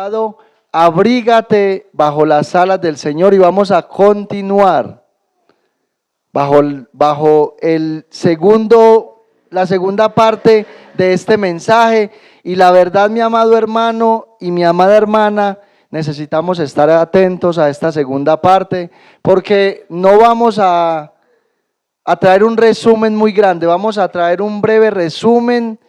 titulado Abrígate bajo las alas del Señor, y vamos a continuar bajo la segunda parte de este mensaje. Y la verdad, mi amado hermano y mi amada hermana, necesitamos estar atentos a esta segunda parte, porque no vamos a traer un resumen muy grande, vamos a traer un breve resumen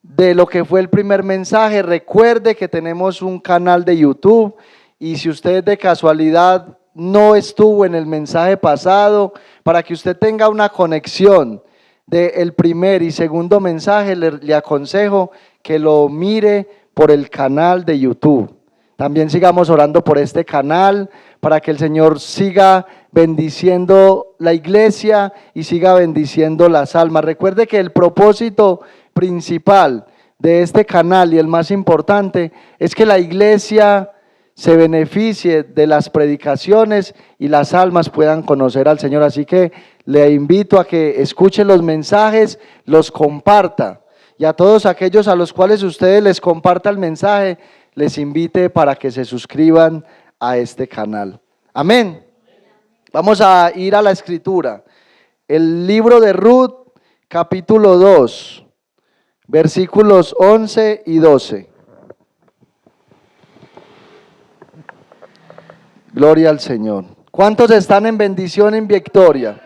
de lo que fue el primer mensaje. Recuerde que tenemos un canal de YouTube, y si usted de casualidad no estuvo en el mensaje pasado, para que usted tenga una conexión del primer y segundo mensaje, le aconsejo que lo mire por el canal de YouTube. También sigamos orando por este canal, para que el Señor siga bendiciendo la iglesia y siga bendiciendo las almas. Recuerde que el propósito principal de este canal, y el más importante, es que la iglesia se beneficie de las predicaciones y las almas puedan conocer al Señor. Así que le invito a que escuche los mensajes, los comparta, y a todos aquellos a los cuales ustedes les comparta el mensaje, les invite para que se suscriban a este canal. Amén. Vamos a ir a la escritura. El libro de Ruth, capítulo 2, versículos 11 y 12. Gloria al Señor. ¿Cuántos están en bendición y en victoria?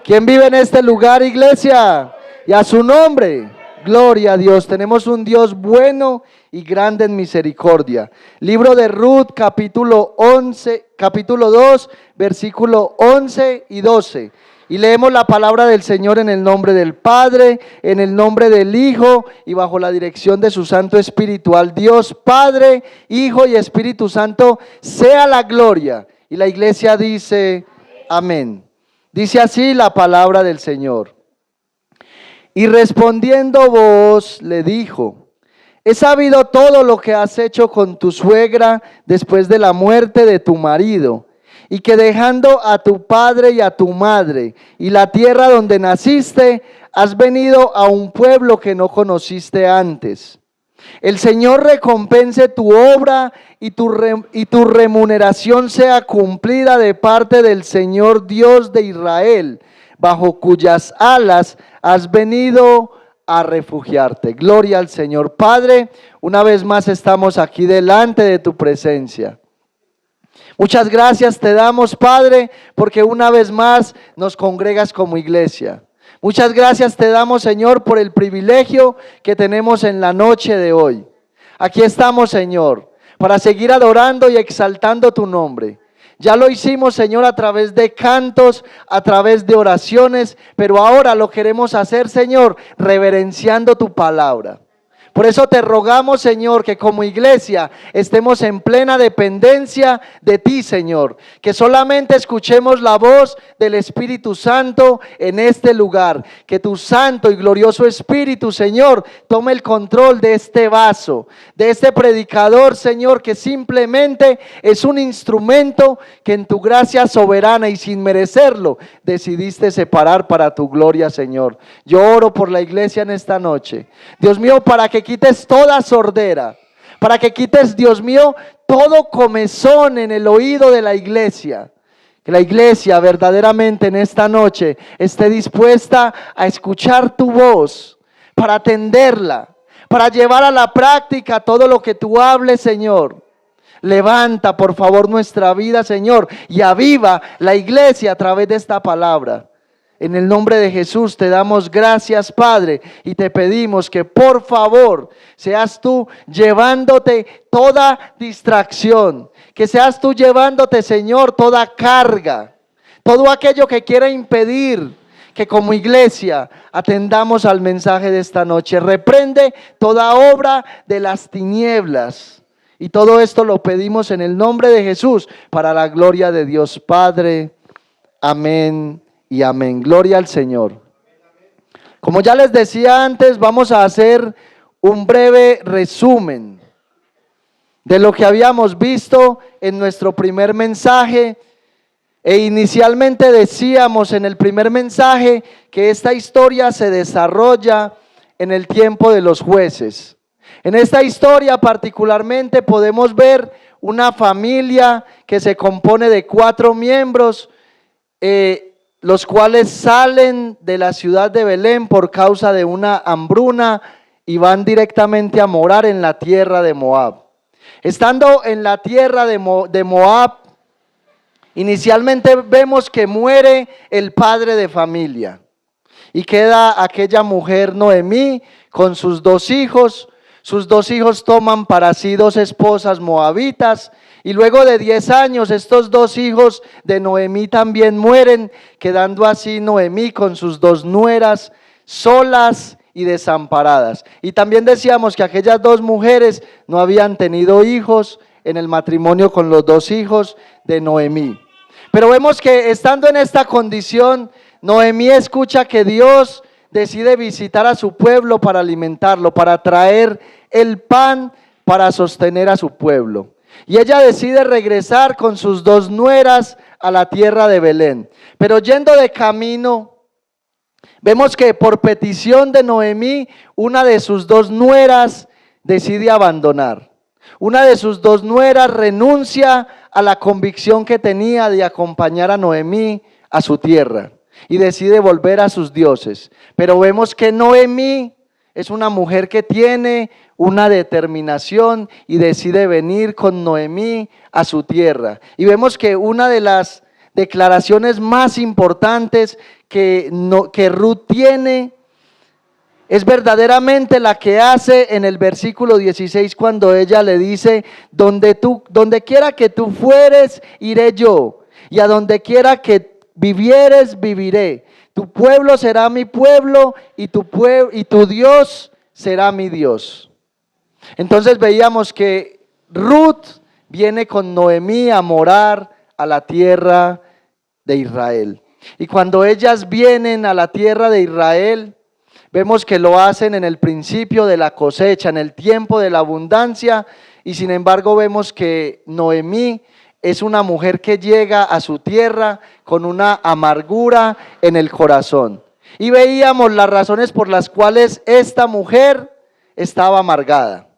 ¿Quién vive en este lugar, iglesia? Y a su nombre, gloria a Dios. Tenemos un Dios bueno y grande en misericordia. Libro de Ruth, capítulo 2, versículo 11 y 12. Y leemos la palabra del Señor en el nombre del Padre, en el nombre del Hijo y bajo la dirección de su Santo Espiritual. Dios Padre, Hijo y Espíritu Santo, sea la gloria. Y la iglesia dice, amén. Dice así la palabra del Señor. Y respondiendo Booz le dijo: he sabido todo lo que has hecho con tu suegra después de la muerte de tu marido, y que dejando a tu padre y a tu madre y la tierra donde naciste, has venido a un pueblo que no conociste antes. El Señor recompense tu obra y tu remuneración sea cumplida de parte del Señor Dios de Israel, bajo cuyas alas has venido a refugiarte. Gloria al Señor. Padre, una vez más estamos aquí delante de tu presencia. Muchas gracias te damos, Padre, porque una vez más nos congregas como iglesia. Muchas gracias te damos, Señor, por el privilegio que tenemos en la noche de hoy. Aquí estamos, Señor, para seguir adorando y exaltando tu nombre. Ya lo hicimos, Señor, a través de cantos, a través de oraciones, pero ahora lo queremos hacer, Señor, reverenciando tu palabra. Por eso te rogamos, Señor, que como iglesia estemos en plena dependencia de ti, Señor. Que solamente escuchemos la voz del Espíritu Santo en este lugar. Que tu santo y glorioso Espíritu, Señor, tome el control de este vaso, de este predicador, Señor, que simplemente es un instrumento que en tu gracia soberana y sin merecerlo decidiste separar para tu gloria, Señor. Yo oro por la iglesia en esta noche, Dios mío, para que quites toda sordera, para que quites, Dios mío, todo comezón en el oído de la iglesia. Que la iglesia verdaderamente en esta noche esté dispuesta a escuchar tu voz, para atenderla, para llevar a la práctica todo lo que tú hables, Señor. Levanta, por favor, nuestra vida, Señor, y aviva la iglesia a través de esta palabra. En el nombre de Jesús te damos gracias, Padre, y te pedimos que por favor seas tú llevándote toda distracción, que seas tú llevándote, Señor, toda carga, todo aquello que quiera impedir que como iglesia atendamos al mensaje de esta noche. Reprende toda obra de las tinieblas, y todo esto lo pedimos en el nombre de Jesús, para la gloria de Dios Padre. Amén y amén. Gloria al Señor. Como ya les decía antes, vamos a hacer un breve resumen de lo que habíamos visto en nuestro primer mensaje. E inicialmente decíamos en el primer mensaje que esta historia se desarrolla en el tiempo de los jueces. En esta historia particularmente podemos ver una familia que se compone de 4 miembros, los cuales salen de la ciudad de Belén por causa de una hambruna y van directamente a morar en la tierra de Moab. Estando en la tierra de Moab, inicialmente vemos que muere el padre de familia y queda aquella mujer Noemí con sus 2 hijos. Sus 2 hijos toman para sí 2 esposas moabitas y luego de 10 años estos 2 hijos de Noemí también mueren, quedando así Noemí con sus 2 nueras solas y desamparadas. Y también decíamos que aquellas 2 mujeres no habían tenido hijos en el matrimonio con los 2 hijos de Noemí. Pero vemos que estando en esta condición, Noemí escucha que Dios decide visitar a su pueblo para alimentarlo, para traer el pan para sostener a su pueblo. Y ella decide regresar con sus 2 nueras a la tierra de Belén. Pero yendo de camino, vemos que por petición de Noemí, una de sus 2 nueras decide abandonar. Una de sus 2 nueras renuncia a la convicción que tenía de acompañar a Noemí a su tierra y decide volver a sus dioses. Pero vemos que Noemí es una mujer que tiene una determinación y decide venir con Noemí a su tierra. Y vemos que una de las declaraciones más importantes que Ruth tiene es verdaderamente la que hace en el versículo 16 cuando ella le dice: donde quiera que tú fueres, iré yo, y a donde quiera que vivieres, viviré. Tu pueblo será mi pueblo y tu Dios será mi Dios. Entonces veíamos que Ruth viene con Noemí a morar a la tierra de Israel. Y cuando ellas vienen a la tierra de Israel, vemos que lo hacen en el principio de la cosecha, en el tiempo de la abundancia, y sin embargo vemos que Noemí es una mujer que llega a su tierra con una amargura en el corazón. Y veíamos las razones por las cuales esta mujer estaba amargada.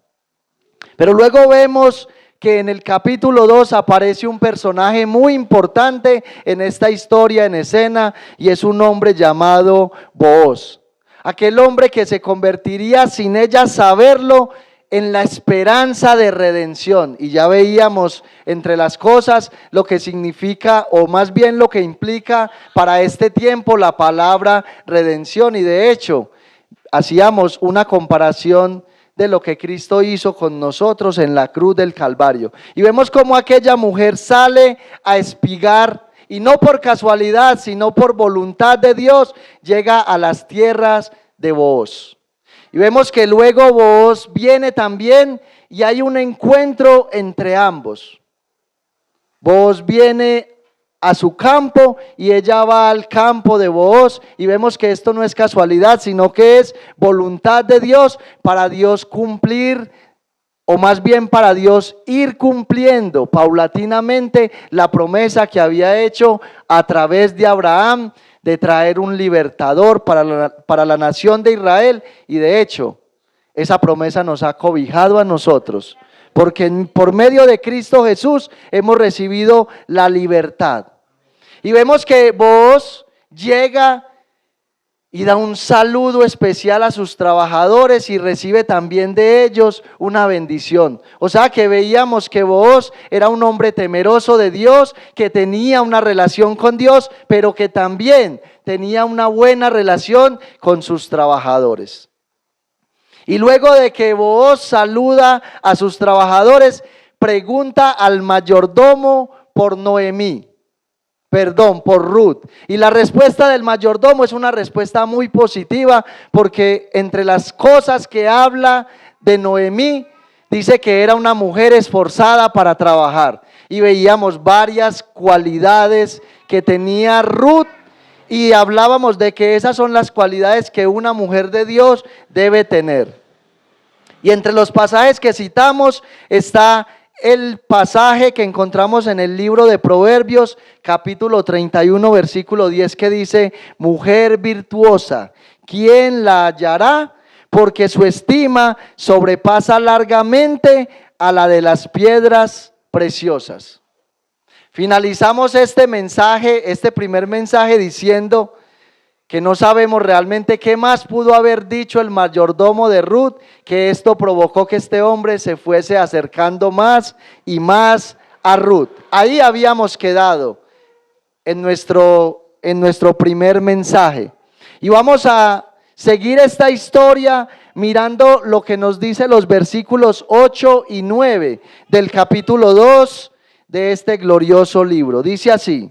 Pero luego vemos que en el capítulo 2 aparece un personaje muy importante en esta historia en escena, y es un hombre llamado Booz. Aquel hombre que se convertiría sin ella saberlo en la esperanza de redención. Y ya veíamos entre las cosas lo que significa, o más bien lo que implica para este tiempo la palabra redención. Y de hecho, hacíamos una comparación de lo que Cristo hizo con nosotros en la cruz del Calvario. Y vemos cómo aquella mujer sale a espigar, y no por casualidad, sino por voluntad de Dios, llega a las tierras de Booz. Y vemos que luego Booz viene también y hay un encuentro entre ambos. Booz viene a su campo y ella va al campo de Booz, y vemos que esto no es casualidad, sino que es voluntad de Dios para Dios cumplir, o más bien para Dios ir cumpliendo paulatinamente la promesa que había hecho a través de Abraham de traer un libertador para la nación de Israel. Y de hecho, esa promesa nos ha cobijado a nosotros, porque por medio de Cristo Jesús hemos recibido la libertad. Y vemos que Booz llega y da un saludo especial a sus trabajadores y recibe también de ellos una bendición. O sea que veíamos que Booz era un hombre temeroso de Dios, que tenía una relación con Dios, pero que también tenía una buena relación con sus trabajadores. Y luego de que Booz saluda a sus trabajadores, pregunta al mayordomo por por Ruth. Y la respuesta del mayordomo es una respuesta muy positiva, porque entre las cosas que habla de Noemí, dice que era una mujer esforzada para trabajar. Y veíamos varias cualidades que tenía Ruth, y hablábamos de que esas son las cualidades que una mujer de Dios debe tener. Y entre los pasajes que citamos está el pasaje que encontramos en el libro de Proverbios, capítulo 31, versículo 10, que dice: mujer virtuosa, ¿quién la hallará? porque su estima sobrepasa largamente a la de las piedras preciosas. Finalizamos este mensaje, este primer mensaje, diciendo que no sabemos realmente qué más pudo haber dicho el mayordomo de Ruth, que esto provocó que este hombre se fuese acercando más y más a Ruth. Ahí habíamos quedado en nuestro primer mensaje. Y vamos a seguir esta historia mirando lo que nos dice los versículos 8 y 9 del capítulo 2 de este glorioso libro. Dice así: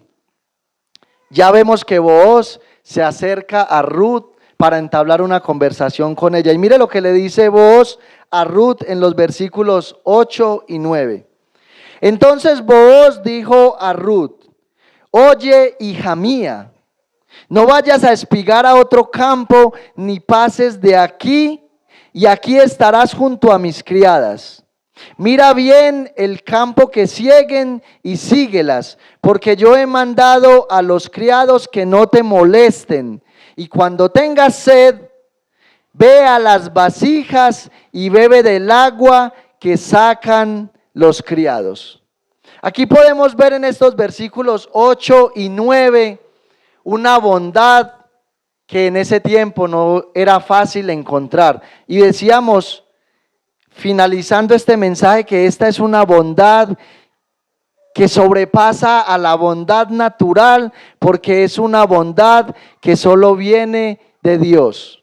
ya vemos que Booz se acerca a Ruth para entablar una conversación con ella. Y mire lo que le dice Booz a Ruth en los versículos 8 y 9. Entonces Booz dijo a Ruth: oye, hija mía, no vayas a espigar a otro campo, ni pases de aquí, y aquí estarás junto a mis criadas. Mira bien el campo que sieguen y síguelas, porque yo he mandado a los criados que no te molesten. Y cuando tengas sed, ve a las vasijas y bebe del agua que sacan los criados. Aquí podemos ver en estos versículos 8 y 9 una bondad que en ese tiempo no era fácil encontrar. Y decíamos, finalizando este mensaje, que esta es una bondad que sobrepasa a la bondad natural, porque es una bondad que solo viene de Dios.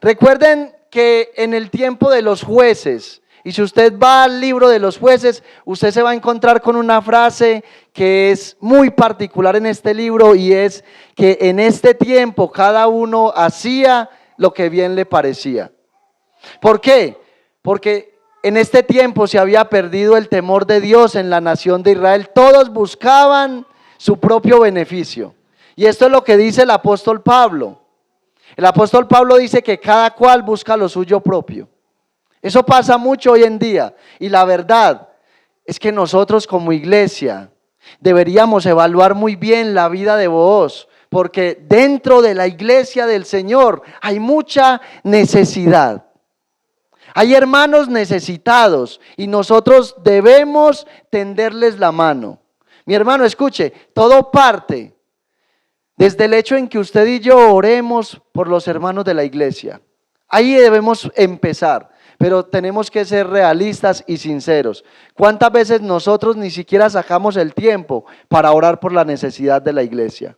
Recuerden que en el tiempo de los jueces, y si usted va al libro de los jueces, usted se va a encontrar con una frase que es muy particular en este libro, y es que en este tiempo cada uno hacía lo que bien le parecía. ¿Por qué? Porque en este tiempo se había perdido el temor de Dios en la nación de Israel. Todos buscaban su propio beneficio. Y esto es lo que dice el apóstol Pablo. El apóstol Pablo dice que cada cual busca lo suyo propio. Eso pasa mucho hoy en día. Y la verdad es que nosotros como iglesia deberíamos evaluar muy bien la vida de Booz, porque dentro de la iglesia del Señor hay mucha necesidad. Hay hermanos necesitados y nosotros debemos tenderles la mano. Mi hermano, escuche, todo parte desde el hecho en que usted y yo oremos por los hermanos de la iglesia. Ahí debemos empezar, pero tenemos que ser realistas y sinceros. ¿Cuántas veces nosotros ni siquiera sacamos el tiempo para orar por la necesidad de la iglesia?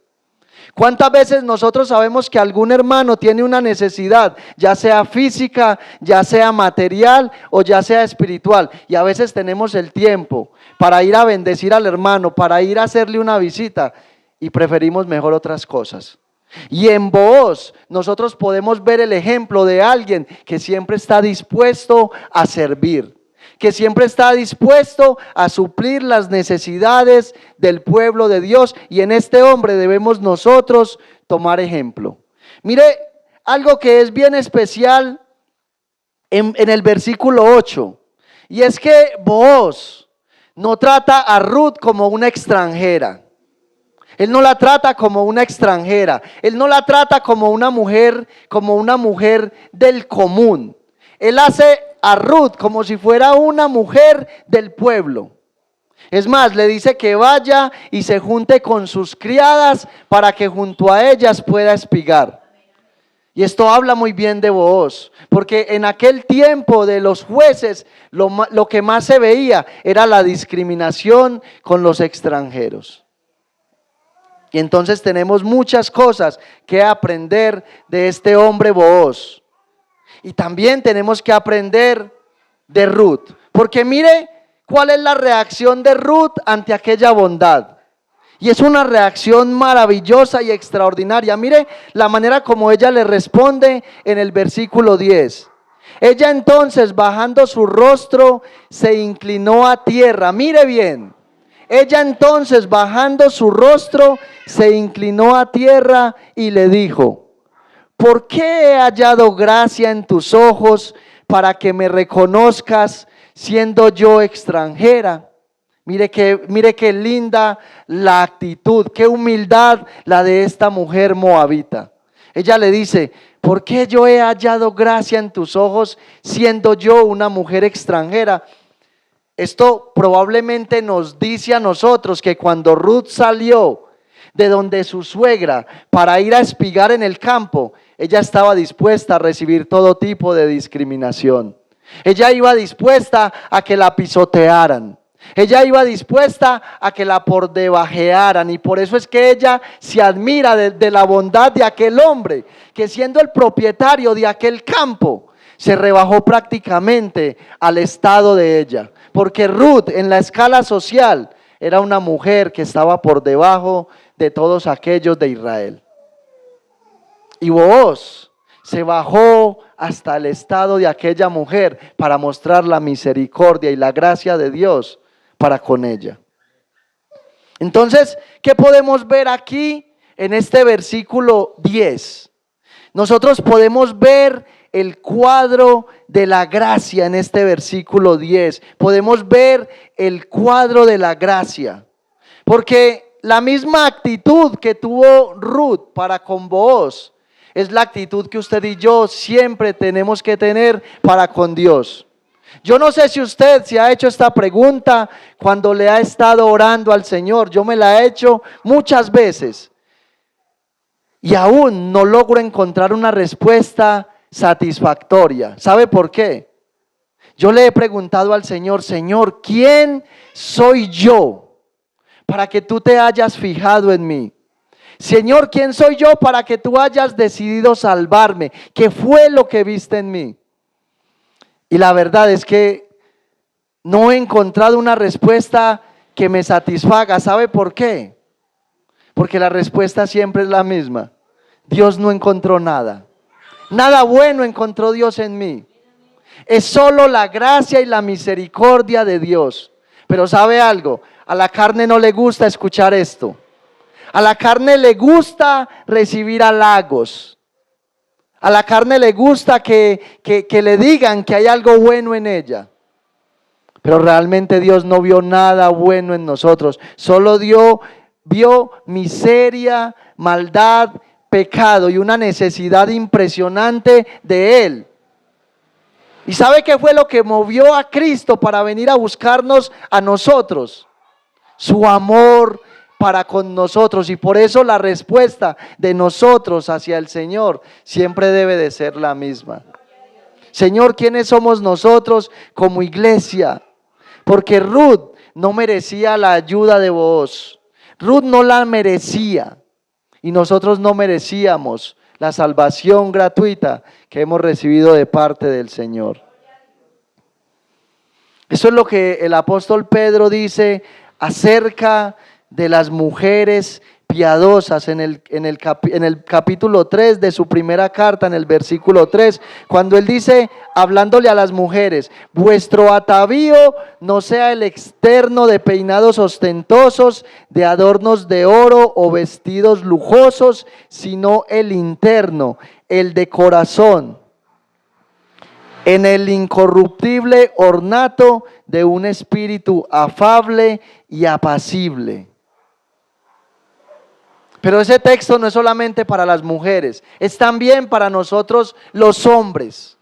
¿Cuántas veces nosotros sabemos que algún hermano tiene una necesidad, ya sea física, ya sea material o ya sea espiritual? Y a veces tenemos el tiempo para ir a bendecir al hermano, para ir a hacerle una visita, y preferimos mejor otras cosas. Y en Booz nosotros podemos ver el ejemplo de alguien que siempre está dispuesto a servir, que siempre está dispuesto a suplir las necesidades del pueblo de Dios, y en este hombre debemos nosotros tomar ejemplo. Mire, algo que es bien especial en el versículo 8, y es que Booz no trata a Ruth como una extranjera. Él no la trata como una extranjera, él no la trata como una mujer del común. Él hace a Ruth como si fuera una mujer del pueblo. Es más, le dice que vaya y se junte con sus criadas para que junto a ellas pueda espigar. Y esto habla muy bien de Booz, porque en aquel tiempo de los jueces lo que más se veía era la discriminación con los extranjeros. Y entonces tenemos muchas cosas que aprender de este hombre Booz. Y también tenemos que aprender de Ruth, porque mire cuál es la reacción de Ruth ante aquella bondad. Y es una reacción maravillosa y extraordinaria. Mire la manera como ella le responde en el versículo 10. Ella entonces, bajando su rostro, se inclinó a tierra. Mire bien. Ella entonces, bajando su rostro, se inclinó a tierra y le dijo: ¿por qué he hallado gracia en tus ojos para que me reconozcas siendo yo extranjera? Mire qué linda la actitud, qué humildad la de esta mujer moabita. Ella le dice, ¿por qué yo he hallado gracia en tus ojos siendo yo una mujer extranjera? Esto probablemente nos dice a nosotros que cuando Ruth salió de donde su suegra para ir a espigar en el campo, ella estaba dispuesta a recibir todo tipo de discriminación. Ella iba dispuesta a que la pisotearan. Ella iba dispuesta a que la pordebajearan, y por eso es que ella se admira de la bondad de aquel hombre que, siendo el propietario de aquel campo, se rebajó prácticamente al estado de ella, porque Ruth en la escala social era una mujer que estaba por debajo de todos aquellos de Israel. Y Booz se bajó hasta el estado de aquella mujer para mostrar la misericordia y la gracia de Dios para con ella. Entonces, ¿qué podemos ver aquí en este versículo 10? Nosotros podemos ver el cuadro de la gracia en este versículo 10. Podemos ver el cuadro de la gracia, porque la misma actitud que tuvo Ruth para con Booz es la actitud que usted y yo siempre tenemos que tener para con Dios. Yo no sé si usted se ha hecho esta pregunta cuando le ha estado orando al Señor. Yo me la he hecho muchas veces y aún no logro encontrar una respuesta satisfactoria. ¿Sabe por qué? Yo le he preguntado al Señor, Señor, ¿quién soy yo para que tú te hayas fijado en mí? Señor, ¿quién soy yo para que tú hayas decidido salvarme? ¿Qué fue lo que viste en mí? Y la verdad es que no he encontrado una respuesta que me satisfaga. ¿Sabe por qué? Porque la respuesta siempre es la misma. Dios no encontró nada. Nada bueno encontró Dios en mí. Es solo la gracia y la misericordia de Dios. Pero ¿sabe algo? A la carne no le gusta escuchar esto. A la carne le gusta recibir halagos. A la carne le gusta que le digan que hay algo bueno en ella. Pero realmente Dios no vio nada bueno en nosotros. Solo vio miseria, maldad, pecado y una necesidad impresionante de Él. ¿Y sabe qué fue lo que movió a Cristo para venir a buscarnos a nosotros? Su amor para con nosotros, y por eso la respuesta de nosotros hacia el Señor siempre debe de ser la misma. Señor, ¿quiénes somos nosotros como iglesia? Porque Ruth no merecía la ayuda de Booz. Ruth no la merecía y nosotros no merecíamos la salvación gratuita que hemos recibido de parte del Señor. Eso es lo que el apóstol Pedro dice acerca de las mujeres piadosas en el capítulo 3 de su primera carta, en el versículo 3, cuando él dice, hablándole a las mujeres, vuestro atavío no sea el externo de peinados ostentosos, de adornos de oro o vestidos lujosos, sino el interno, el de corazón, en el incorruptible ornato de un espíritu afable y apacible. Pero ese texto no es solamente para las mujeres, es también para nosotros los hombres.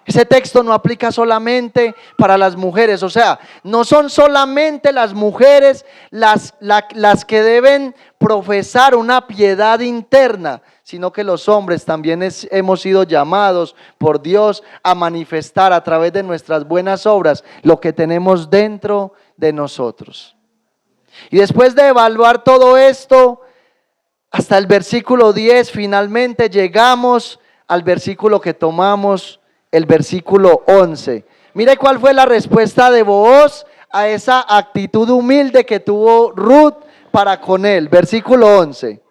Ese texto no aplica solamente para las mujeres, o sea, no son solamente las mujeres las que deben profesar una piedad interna, sino que los hombres también hemos sido llamados por Dios a manifestar a través de nuestras buenas obras lo que tenemos dentro de nosotros. Y después de evaluar todo esto, hasta el versículo 10, finalmente llegamos al versículo que tomamos, el versículo 11. Mire cuál fue la respuesta de Booz a esa actitud humilde que tuvo Ruth para con él. Versículo 11.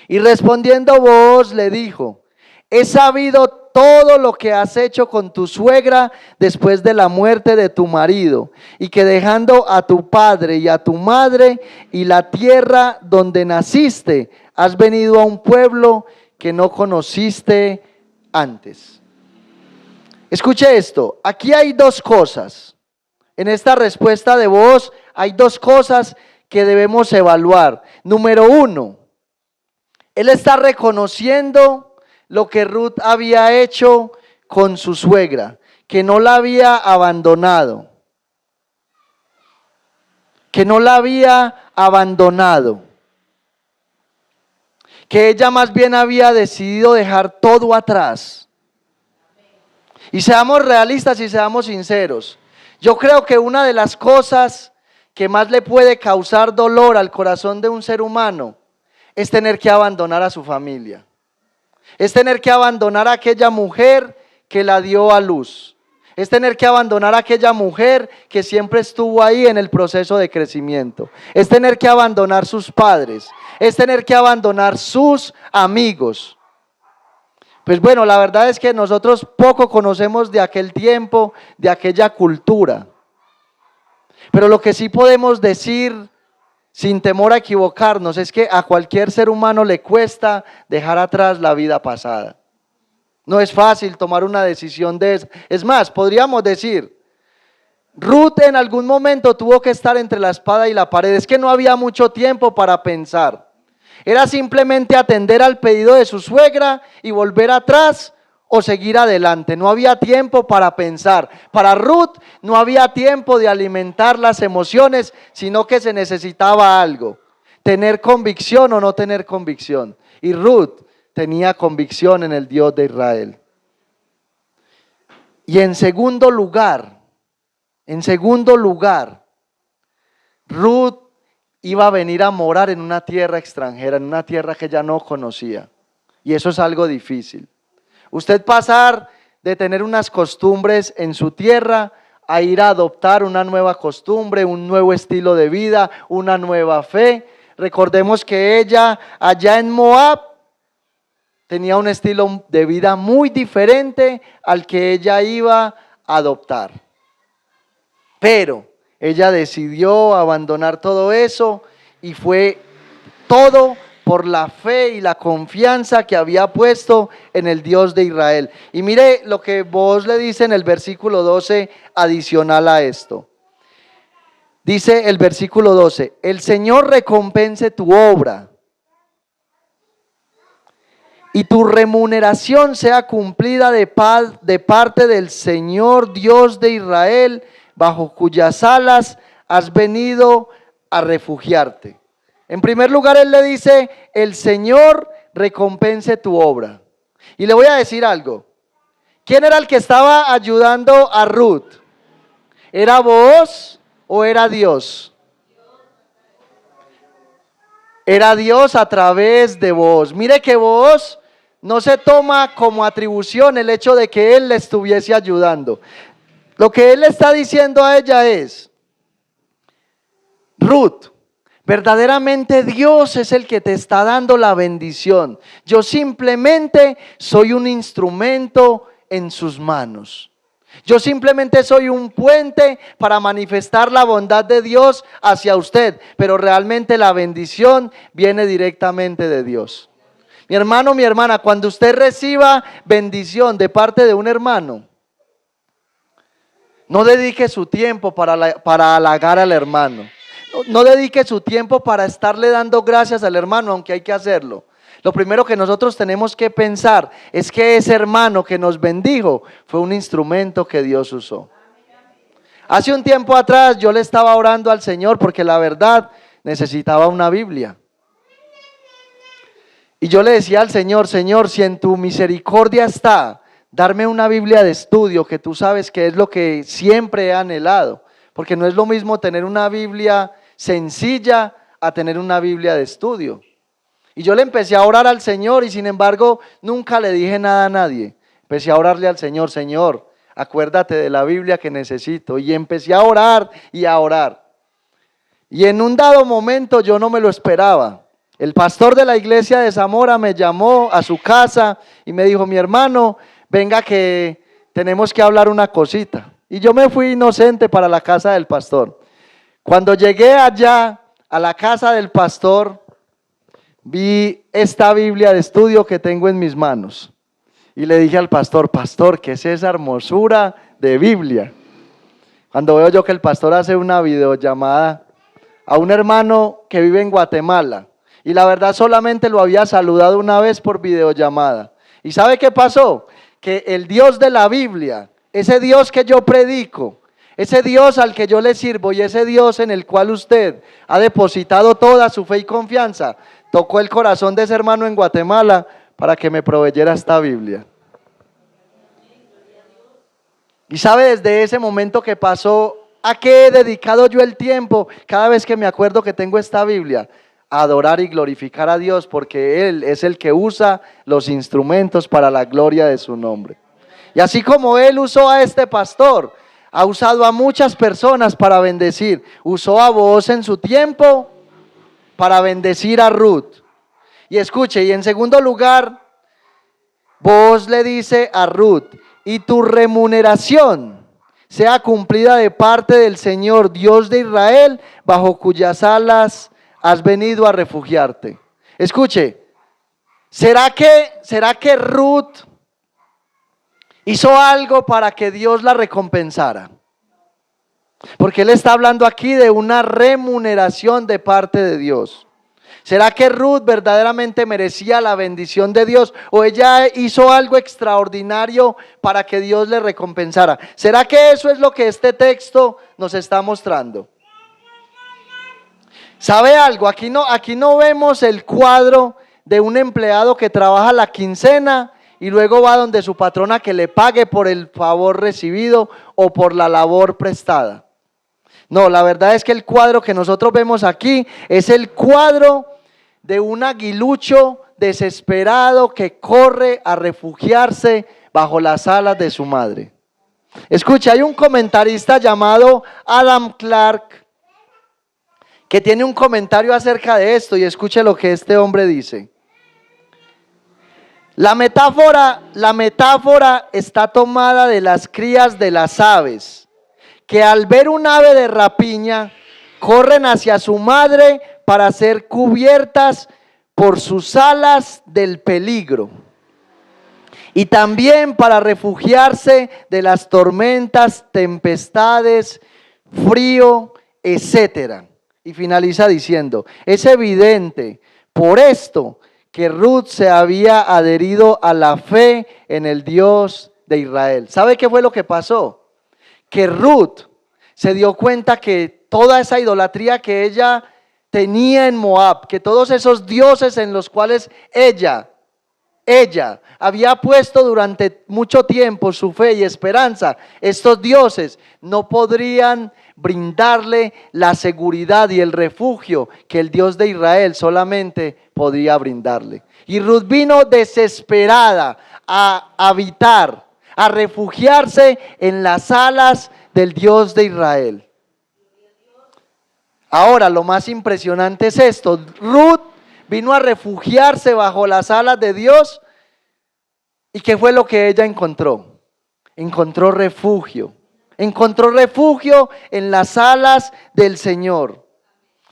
Y respondiendo Booz le dijo, he sabido todo lo que has hecho con tu suegra después de la muerte de tu marido, y que dejando a tu padre y a tu madre y la tierra donde naciste, has venido a un pueblo que no conociste antes. Escuche esto, aquí hay dos cosas. En esta respuesta de Booz hay dos cosas que debemos evaluar. Número uno, Él está reconociendo lo que Ruth había hecho con su suegra, que no la había abandonado, que ella más bien había decidido dejar todo atrás. Y seamos realistas y seamos sinceros. Yo creo que una de las cosas que más le puede causar dolor al corazón de un ser humano es tener que abandonar a su familia. Es tener que abandonar a aquella mujer que la dio a luz. Es tener que abandonar a aquella mujer que siempre estuvo ahí en el proceso de crecimiento. Es tener que abandonar sus padres. Es tener que abandonar sus amigos. Pues bueno, la verdad es que nosotros poco conocemos de aquel tiempo, de aquella cultura. Pero lo que sí podemos decir, sin temor a equivocarnos, es que a cualquier ser humano le cuesta dejar atrás la vida pasada. No es fácil tomar una decisión de esa. Es más, podríamos decir, Ruth en algún momento tuvo que estar entre la espada y la pared. Es que no había mucho tiempo para pensar. Era simplemente atender al pedido de su suegra y volver atrás o seguir adelante. No había tiempo para pensar. Para Ruth no había tiempo de alimentar las emociones, sino que se necesitaba algo. Tener convicción o no tener convicción. Y Ruth tenía convicción en el Dios de Israel. Y en segundo lugar, Ruth iba a venir a morar en una tierra extranjera, en una tierra que ella no conocía. Y eso es algo difícil. Usted pasar de tener unas costumbres en su tierra a ir a adoptar una nueva costumbre, un nuevo estilo de vida, una nueva fe. Recordemos que ella allá en Moab tenía un estilo de vida muy diferente al que ella iba a adoptar. Pero ella decidió abandonar todo eso y fue todo por la fe y la confianza que había puesto en el Dios de Israel. Y mire lo que vos le dice en el versículo 12 adicional a esto. Dice el versículo 12, el Señor recompense tu obra y tu remuneración sea cumplida de parte del Señor Dios de Israel, bajo cuyas alas has venido a refugiarte. En primer lugar, él le dice, el Señor recompense tu obra. Y le voy a decir algo. ¿Quién era el que estaba ayudando a Ruth? ¿Era Booz o era Dios? Era Dios a través de Booz. Mire que Booz no se toma como atribución el hecho de que él le estuviese ayudando. Lo que él le está diciendo a ella es, Ruth, verdaderamente Dios es el que te está dando la bendición. Yo simplemente soy un instrumento en sus manos. Yo simplemente soy un puente para manifestar la bondad de Dios hacia usted, pero realmente la bendición viene directamente de Dios. Mi hermano, mi hermana, cuando usted reciba bendición de parte de un hermano, no dedique su tiempo para halagar al hermano. No dedique su tiempo para estarle dando gracias al hermano, aunque hay que hacerlo. Lo primero que nosotros tenemos que pensar es que ese hermano que nos bendijo fue un instrumento que Dios usó. Hace un tiempo atrás yo le estaba orando al Señor porque la verdad necesitaba una Biblia. Y yo le decía al Señor, Señor, si en tu misericordia está, darme una Biblia de estudio, que tú sabes que es lo que siempre he anhelado. Porque no es lo mismo tener una Biblia sencilla a tener una Biblia de estudio. Y yo le empecé a orar al Señor y sin embargo nunca le dije nada a nadie. Empecé a orarle al Señor, Señor, acuérdate de la Biblia que necesito. Y empecé a orar y a orar. Y en un dado momento yo no me lo esperaba. El pastor de la iglesia de Zamora me llamó a su casa y me dijo, mi hermano, venga que tenemos que hablar una cosita. Y yo me fui inocente para la casa del pastor. Cuando llegué allá a la casa del pastor, vi esta Biblia de estudio que tengo en mis manos. Y le dije al pastor, pastor, ¿qué es esa hermosura de Biblia? Cuando veo yo que el pastor hace una videollamada a un hermano que vive en Guatemala. Y la verdad solamente lo había saludado una vez por videollamada. ¿Y sabe qué pasó? Que el Dios de la Biblia, ese Dios que yo predico, ese Dios al que yo le sirvo y ese Dios en el cual usted ha depositado toda su fe y confianza, tocó el corazón de ese hermano en Guatemala para que me proveyera esta Biblia. Y sabe, desde ese momento que pasó, ¿a qué he dedicado yo el tiempo? Cada vez que me acuerdo que tengo esta Biblia, a adorar y glorificar a Dios, porque Él es el que usa los instrumentos para la gloria de su nombre. Y así como Él usó a este pastor, ha usado a muchas personas para bendecir. Usó a Booz en su tiempo para bendecir a Ruth. Y escuche, y en segundo lugar, Booz le dice a Ruth: y tu remuneración sea cumplida de parte del Señor, Dios de Israel, bajo cuyas alas has venido a refugiarte. Escuche, ¿será que Ruth hizo algo para que Dios la recompensara? Porque él está hablando aquí de una remuneración de parte de Dios. ¿Será que Ruth verdaderamente merecía la bendición de Dios o ella hizo algo extraordinario para que Dios le recompensara? ¿Será que eso es lo que este texto nos está mostrando? ¿Sabe algo? Aquí no vemos el cuadro de un empleado que trabaja la quincena y luego va donde su patrona que le pague por el favor recibido o por la labor prestada. No, la verdad es que el cuadro que nosotros vemos aquí es el cuadro de un aguilucho desesperado que corre a refugiarse bajo las alas de su madre. Escucha, hay un comentarista llamado Adam Clark que tiene un comentario acerca de esto y escuche lo que este hombre dice. La metáfora está tomada de las crías de las aves, que al ver un ave de rapiña, corren hacia su madre para ser cubiertas por sus alas del peligro. Y también para refugiarse de las tormentas, tempestades, frío, etcétera. Y finaliza diciendo: es evidente por esto que Ruth se había adherido a la fe en el Dios de Israel. ¿Sabe qué fue lo que pasó? Que Ruth se dio cuenta que toda esa idolatría que ella tenía en Moab, que todos esos dioses en los cuales ella había puesto durante mucho tiempo su fe y esperanza, estos dioses no podrían brindarle la seguridad y el refugio que el Dios de Israel solamente podía brindarle. Y Ruth vino desesperada a habitar, a refugiarse en las alas del Dios de Israel. Ahora, lo más impresionante es esto: Ruth vino a refugiarse bajo las alas de Dios. ¿Y qué fue lo que ella encontró? Encontró refugio. Encontró refugio en las alas del Señor.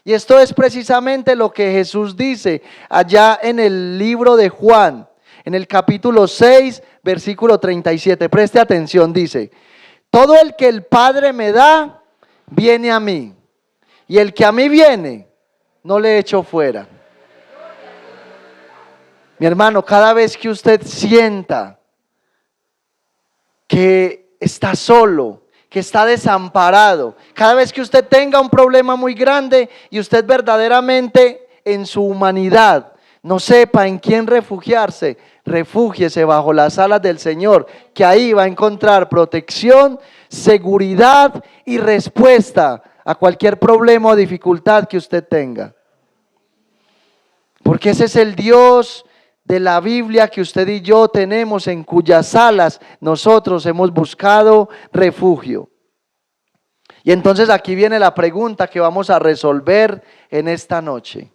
Y esto es precisamente lo que Jesús dice allá en el libro de Juan, en el capítulo 6, versículo 37. Preste atención, dice: todo el que el Padre me da, viene a mí. Y el que a mí viene, no le echo fuera. Mi hermano, cada vez que usted sienta que está solo, que está desamparado, cada vez que usted tenga un problema muy grande y usted verdaderamente en su humanidad no sepa en quién refugiarse, refúgiese bajo las alas del Señor, que ahí va a encontrar protección, seguridad y respuesta a cualquier problema o dificultad que usted tenga. Porque ese es el Dios de la Biblia que usted y yo tenemos, en cuyas alas nosotros hemos buscado refugio. Y entonces aquí viene la pregunta que vamos a resolver en esta noche.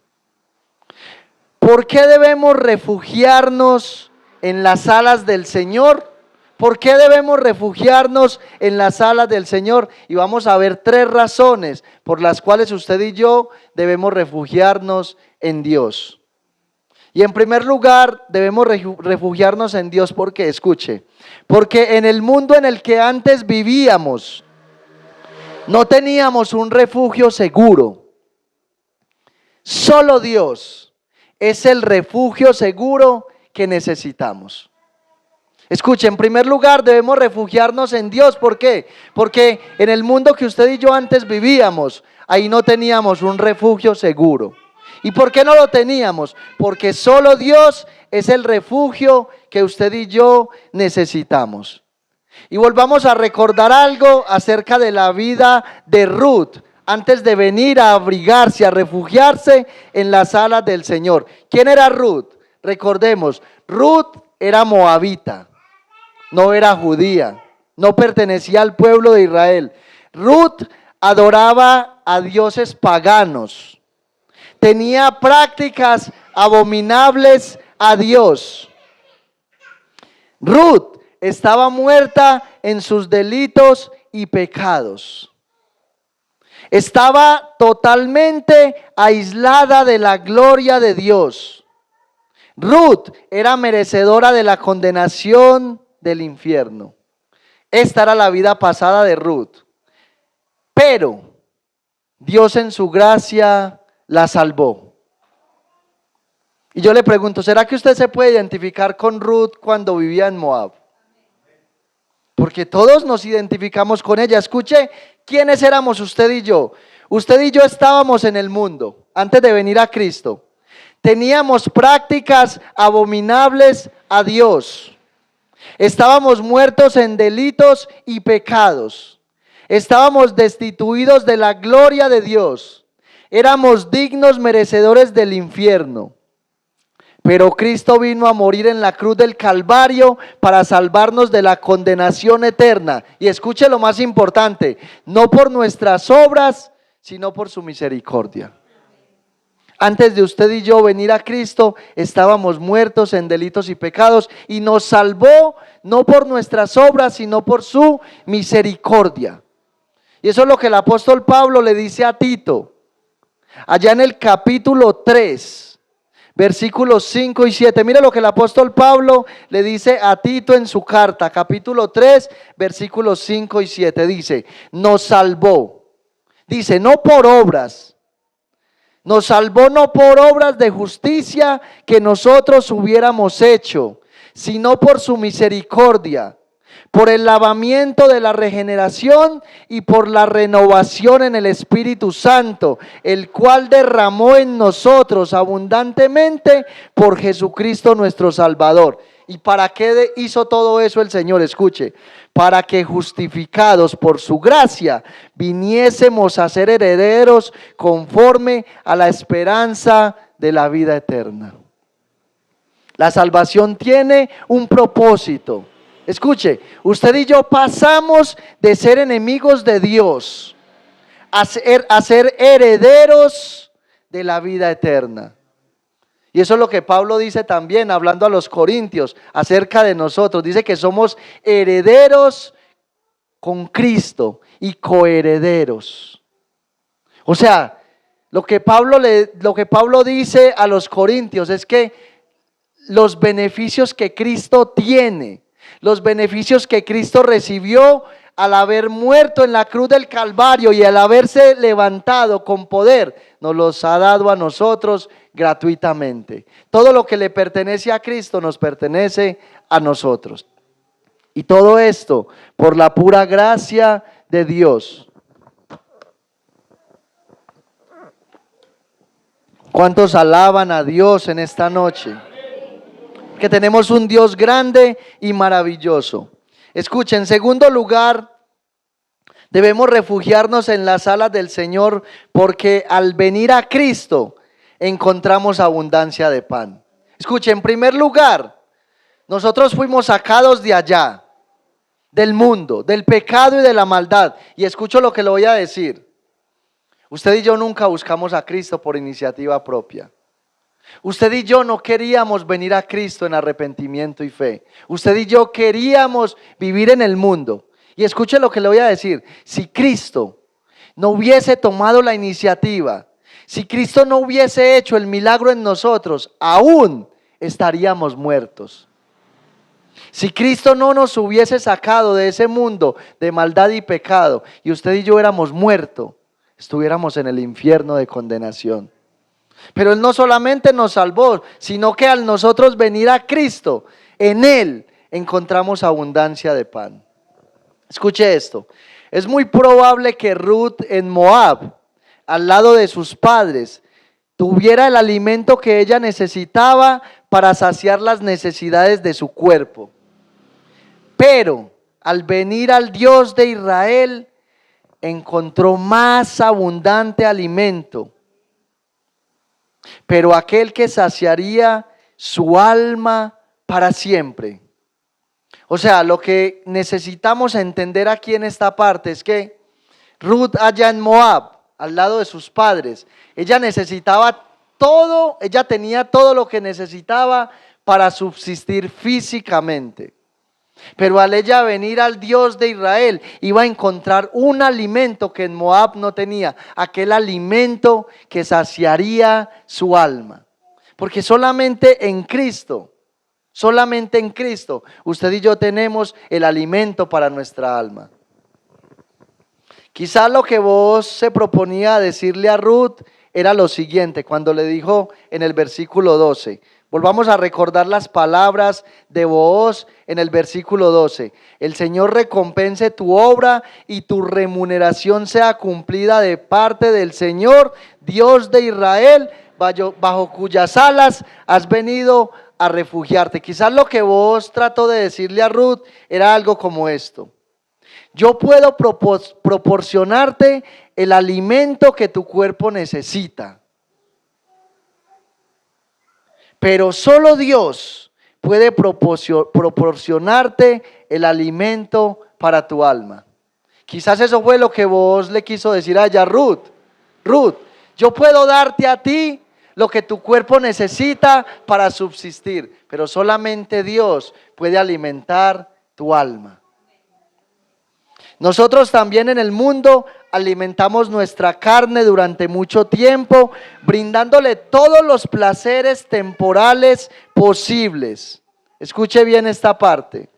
¿Por qué debemos refugiarnos en las alas del Señor? ¿Por qué debemos refugiarnos en las alas del Señor? Y vamos a ver 3 razones por las cuales usted y yo debemos refugiarnos en Dios. Y en primer lugar, debemos refugiarnos en Dios porque, escuche, porque en el mundo en el que antes vivíamos, no teníamos un refugio seguro. Solo Dios es el refugio seguro que necesitamos. Escuche, en primer lugar debemos refugiarnos en Dios. ¿Por qué? Porque en el mundo que usted y yo antes vivíamos, ahí no teníamos un refugio seguro. ¿Y por qué no lo teníamos? Porque solo Dios es el refugio que usted y yo necesitamos. Y volvamos a recordar algo acerca de la vida de Ruth, antes de venir a abrigarse, a refugiarse en las alas del Señor. ¿Quién era Ruth? Recordemos, Ruth era moabita, no era judía, no pertenecía al pueblo de Israel. Ruth adoraba a dioses paganos, tenía prácticas abominables a Dios. Ruth estaba muerta en sus delitos y pecados. Estaba totalmente aislada de la gloria de Dios. Ruth era merecedora de la condenación del infierno. Esta era la vida pasada de Ruth. Pero Dios en su gracia la salvó. Y yo le pregunto, ¿será que usted se puede identificar con Ruth cuando vivía en Moab? Porque todos nos identificamos con ella. Escuche, ¿quiénes éramos usted y yo? Usted y yo estábamos en el mundo antes de venir a Cristo. Teníamos prácticas abominables a Dios. Estábamos muertos en delitos y pecados. Estábamos destituidos de la gloria de Dios. Éramos dignos merecedores del infierno. Pero Cristo vino a morir en la cruz del Calvario para salvarnos de la condenación eterna. Y escuche lo más importante, no por nuestras obras, sino por su misericordia. Antes de usted y yo venir a Cristo, estábamos muertos en delitos y pecados, y nos salvó no por nuestras obras, sino por su misericordia. Y eso es lo que el apóstol Pablo le dice a Tito, allá en el capítulo 3. Versículos 5 y 7. Mira lo que el apóstol Pablo le dice a Tito en su carta, capítulo 3, versículos 5 y 7. Dice, nos salvó. Dice, no por obras. Nos salvó no por obras de justicia que nosotros hubiéramos hecho, sino por su misericordia, por el lavamiento de la regeneración y por la renovación en el Espíritu Santo, el cual derramó en nosotros abundantemente por Jesucristo nuestro Salvador. ¿Y para qué hizo todo eso el Señor? Escuche, para que justificados por su gracia viniésemos a ser herederos conforme a la esperanza de la vida eterna. La salvación tiene un propósito. Escuche, usted y yo pasamos de ser enemigos de Dios a ser herederos de la vida eterna. Y eso es lo que Pablo dice también, hablando a los corintios acerca de nosotros. Dice que somos herederos con Cristo y coherederos. O sea, lo que Pablo dice a los corintios es que los beneficios que Cristo tiene, los beneficios que Cristo recibió al haber muerto en la cruz del Calvario y al haberse levantado con poder, nos los ha dado a nosotros gratuitamente. Todo lo que le pertenece a Cristo nos pertenece a nosotros. Y todo esto por la pura gracia de Dios. ¿Cuántos alaban a Dios en esta noche? Que tenemos un Dios grande y maravilloso. Escuchen, en segundo lugar, debemos refugiarnos en las alas del Señor, porque al venir a Cristo encontramos abundancia de pan. Escuchen, en primer lugar, nosotros fuimos sacados de allá, del mundo, del pecado y de la maldad. Y escucho lo que le voy a decir. Usted y yo nunca buscamos a Cristo por iniciativa propia. Usted y yo no queríamos venir a Cristo en arrepentimiento y fe. Usted y yo queríamos vivir en el mundo. Y escuche lo que le voy a decir. Si Cristo no hubiese tomado la iniciativa, si Cristo no hubiese hecho el milagro en nosotros, aún estaríamos muertos. Si Cristo no nos hubiese sacado de ese mundo de maldad y pecado, y usted y yo éramos muertos, estuviéramos en el infierno de condenación. Pero Él no solamente nos salvó, sino que al nosotros venir a Cristo, en Él encontramos abundancia de pan. Escuche esto, es muy probable que Ruth en Moab, al lado de sus padres, tuviera el alimento que ella necesitaba para saciar las necesidades de su cuerpo. Pero al venir al Dios de Israel, encontró más abundante alimento. Pero aquel que saciaría su alma para siempre. O sea, lo que necesitamos entender aquí en esta parte es que Ruth allá en Moab, al lado de sus padres, ella necesitaba todo, ella tenía todo lo que necesitaba para subsistir físicamente. Pero al ella venir al Dios de Israel, iba a encontrar un alimento que en Moab no tenía, aquel alimento que saciaría su alma. Porque solamente en Cristo, usted y yo tenemos el alimento para nuestra alma. Quizás lo que Booz se proponía decirle a Ruth era lo siguiente, cuando le dijo en el versículo 12. Volvamos a recordar las palabras de Booz en el versículo 12. El Señor recompense tu obra y tu remuneración sea cumplida de parte del Señor, Dios de Israel, bajo cuyas alas has venido a refugiarte. Quizás lo que Booz trató de decirle a Ruth era algo como esto. Yo puedo proporcionarte el alimento que tu cuerpo necesita, pero solo Dios puede proporcionarte el alimento para tu alma. Quizás eso fue lo que vos le quiso decir a ella, Ruth, yo puedo darte a ti lo que tu cuerpo necesita para subsistir, pero solamente Dios puede alimentar tu alma. Nosotros también en el mundo alimentamos nuestra carne durante mucho tiempo, brindándole todos los placeres temporales posibles. Escuche bien esta parte.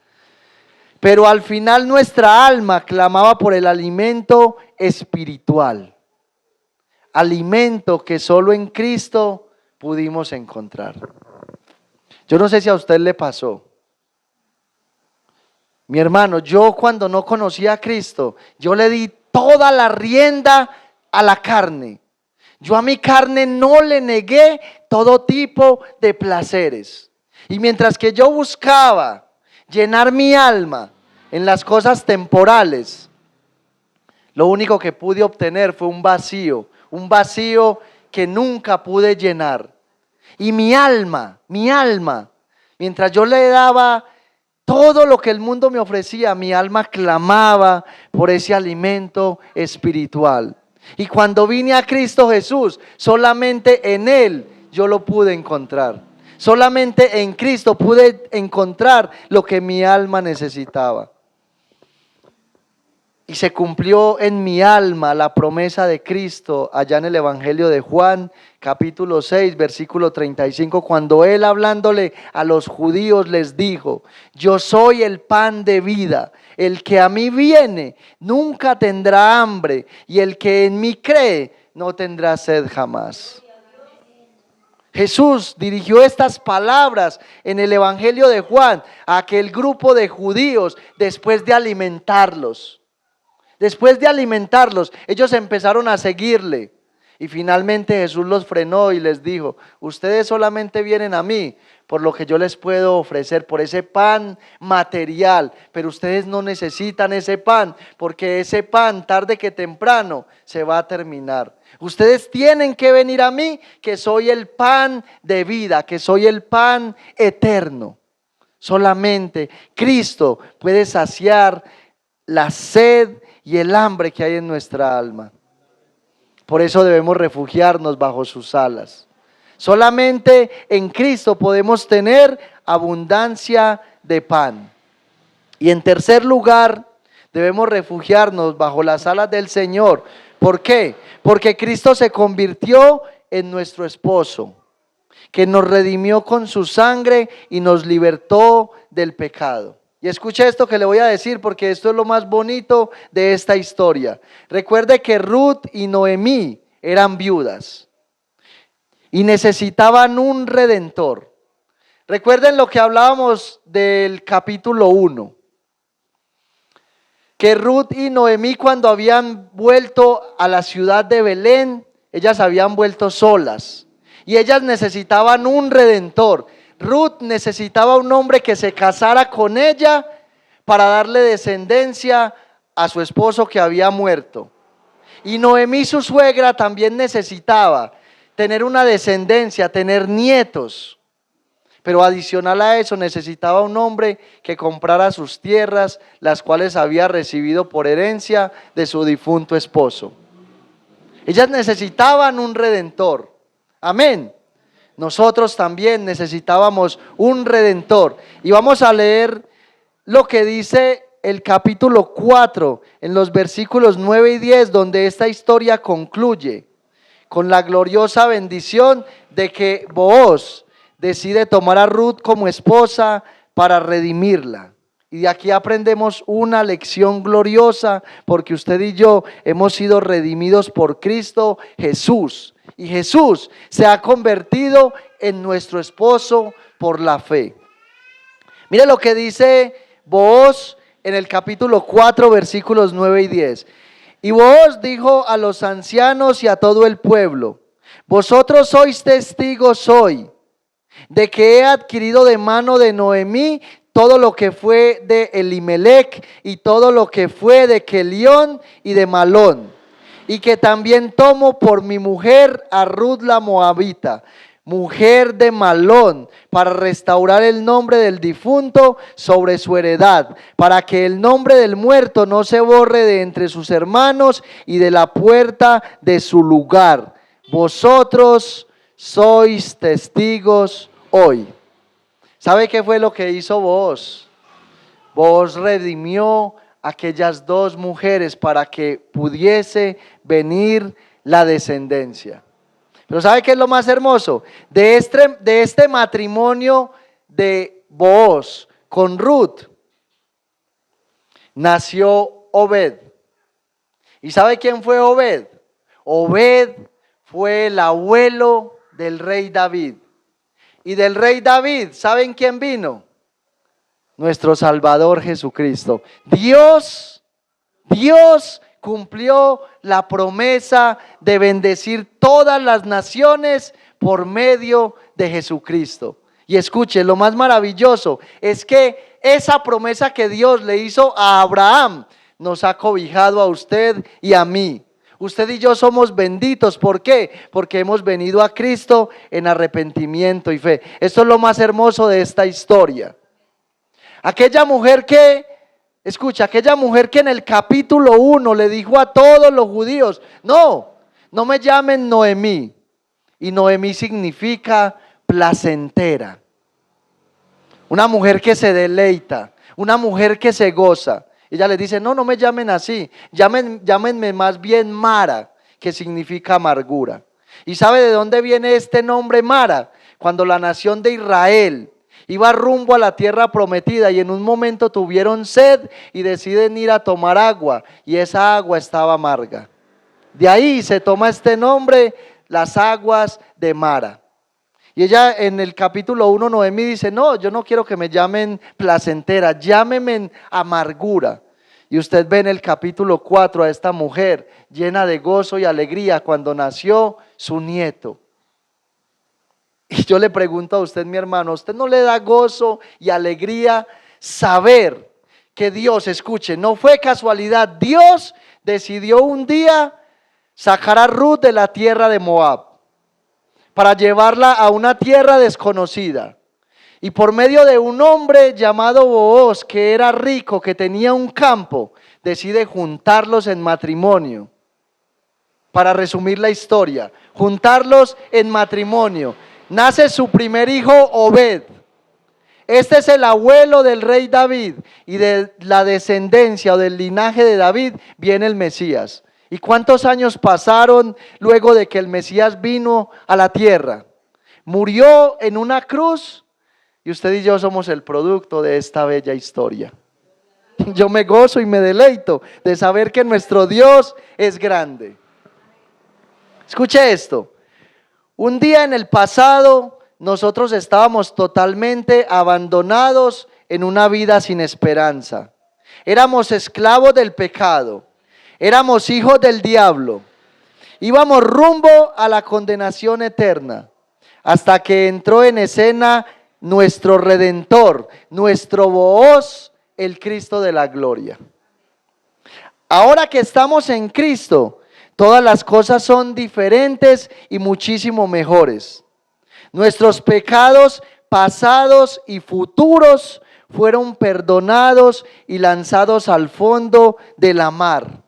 Pero al final nuestra alma clamaba por el alimento espiritual. Alimento que solo en Cristo pudimos encontrar. Yo no sé si a usted le pasó. Mi hermano, yo cuando no conocía a Cristo, yo le di toda la rienda a la carne. Yo a mi carne no le negué todo tipo de placeres. Y mientras que yo buscaba llenar mi alma en las cosas temporales, lo único que pude obtener fue un vacío que nunca pude llenar. Y mi alma, mientras yo le daba todo lo que el mundo me ofrecía, mi alma clamaba por ese alimento espiritual. Y cuando vine a Cristo Jesús, solamente en Él yo lo pude encontrar. Solamente en Cristo pude encontrar lo que mi alma necesitaba. Y se cumplió en mi alma la promesa de Cristo allá en el Evangelio de Juan, capítulo 6, versículo 35, cuando Él hablándole a los judíos les dijo: yo soy el pan de vida, el que a mí viene nunca tendrá hambre, y el que en mí cree no tendrá sed jamás. Jesús dirigió estas palabras en el Evangelio de Juan a aquel grupo de judíos después de alimentarlos. Ellos empezaron a seguirle y finalmente Jesús los frenó y les dijo: ustedes solamente vienen a mí por lo que yo les puedo ofrecer, por ese pan material, pero ustedes no necesitan ese pan, porque ese pan tarde que temprano se va a terminar. Ustedes tienen que venir a mí, que soy el pan de vida, que soy el pan eterno. Solamente Cristo puede saciar la sed y el hambre que hay en nuestra alma. Por eso debemos refugiarnos bajo sus alas. Solamente en Cristo podemos tener abundancia de pan. Y en tercer lugar, debemos refugiarnos bajo las alas del Señor. ¿Por qué? Porque Cristo se convirtió en nuestro esposo, que nos redimió con su sangre y nos libertó del pecado. Y escuche esto que le voy a decir, porque esto es lo más bonito de esta historia. Recuerde que Ruth y Noemí eran viudas. y necesitaban un redentor. Recuerden lo que hablábamos del capítulo 1, que Ruth y Noemí, cuando habían vuelto a la ciudad de Belén, ellas habían vuelto solas y ellas necesitaban un redentor. Ruth necesitaba un hombre que se casara con ella para darle descendencia a su esposo que había muerto. Y Noemí, su suegra, también necesitaba tener una descendencia, tener nietos. Pero adicional a eso necesitaba un hombre que comprara sus tierras, las cuales había recibido por herencia de su difunto esposo. Ellas necesitaban un redentor. Amén. Nosotros también necesitábamos un redentor. Y vamos a leer lo que dice el capítulo 4, en los versículos 9 y 10, donde esta historia concluye con la gloriosa bendición de que Booz decide tomar a Ruth como esposa para redimirla. Y de aquí aprendemos una lección gloriosa, porque usted y yo hemos sido redimidos por Cristo Jesús. Y Jesús se ha convertido en nuestro esposo por la fe. Mire lo que dice Booz en el capítulo 4, versículos 9 y 10. Y Booz dijo a los ancianos y a todo el pueblo: vosotros sois testigos hoy de que he adquirido de mano de Noemí todo lo que fue de Elimelech y todo lo que fue de Kelión y de Malón, y que también tomo por mi mujer a Ruth la Moabita, mujer de Malón, para restaurar el nombre del difunto sobre su heredad, para que el nombre del muerto no se borre de entre sus hermanos y de la puerta de su lugar. Vosotros sois testigos hoy. ¿Sabe qué fue lo que hizo Booz? Booz redimió a aquellas dos mujeres para que pudiese venir la descendencia. Pero ¿sabe qué es lo más hermoso? De este matrimonio de Booz con Ruth nació Obed. ¿Y sabe quién fue Obed? Obed fue el abuelo del rey David. Y del rey David, ¿saben quién vino? Nuestro Salvador Jesucristo. Dios cumplió la promesa de bendecir todas las naciones por medio de Jesucristo. Y escuche, lo más maravilloso es que esa promesa que Dios le hizo a Abraham nos ha cobijado a usted y a mí. Usted y yo somos benditos. ¿Por qué? Porque hemos venido a Cristo en arrepentimiento y fe. Esto es lo más hermoso de esta historia. Aquella mujer que en el capítulo 1 le dijo a todos los judíos: no me llamen Noemí. Y Noemí significa placentera. Una mujer que se deleita, una mujer que se goza. Ella les dice: no me llamen así, llámenme más bien Mara, que significa amargura. ¿Y sabe de dónde viene este nombre Mara? Cuando la nación de Israel iba rumbo a la tierra prometida y en un momento tuvieron sed y deciden ir a tomar agua, y esa agua estaba amarga. De ahí se toma este nombre, las aguas de Mara. Y ella en el capítulo 1, Noemí dice: no, yo no quiero que me llamen placentera, llámenme amargura. Y usted ve en el capítulo 4 a esta mujer llena de gozo y alegría cuando nació su nieto. Y yo le pregunto a usted, mi hermano, ¿a usted no le da gozo y alegría saber que Dios, escuche, no fue casualidad? Dios decidió un día sacar a Ruth de la tierra de Moab para llevarla a una tierra desconocida. Y por medio de un hombre llamado Booz, que era rico, que tenía un campo, decide juntarlos en matrimonio. Para resumir la historia, juntarlos en matrimonio. Nace su primer hijo, Obed. Este es el abuelo del rey David, y de la descendencia o del linaje de David viene el Mesías. ¿Y cuántos años pasaron luego de que el Mesías vino a la tierra? Murió en una cruz, y usted y yo somos el producto de esta bella historia. Yo me gozo y me deleito de saber que nuestro Dios es grande. Escuche esto: Un día en el pasado, nosotros estábamos totalmente abandonados en una vida sin esperanza. Éramos esclavos del pecado, éramos hijos del diablo, íbamos rumbo a la condenación eterna, hasta que entró en escena nuestro Redentor, nuestro Booz, el Cristo de la gloria. Ahora que estamos en Cristo, todas las cosas son diferentes y muchísimo mejores. Nuestros pecados pasados y futuros fueron perdonados y lanzados al fondo de la mar.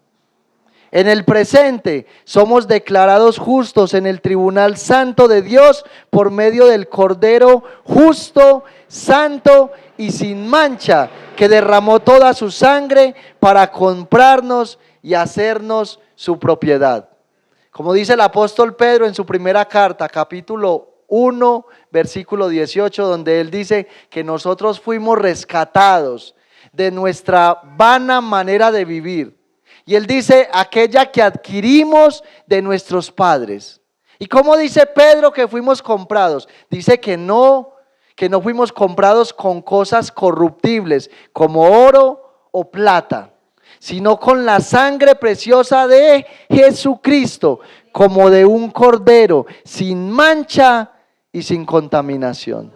En el presente somos declarados justos en el tribunal santo de Dios por medio del Cordero justo, santo y sin mancha, que derramó toda su sangre para comprarnos y hacernos su propiedad. Como dice el apóstol Pedro en su primera carta, capítulo 1, versículo 18, donde él dice que nosotros fuimos rescatados de nuestra vana manera de vivir. Y él dice, aquella que adquirimos de nuestros padres. ¿Y cómo dice Pedro que fuimos comprados? Dice que no fuimos comprados con cosas corruptibles, como oro o plata, sino con la sangre preciosa de Jesucristo, como de un cordero, sin mancha y sin contaminación.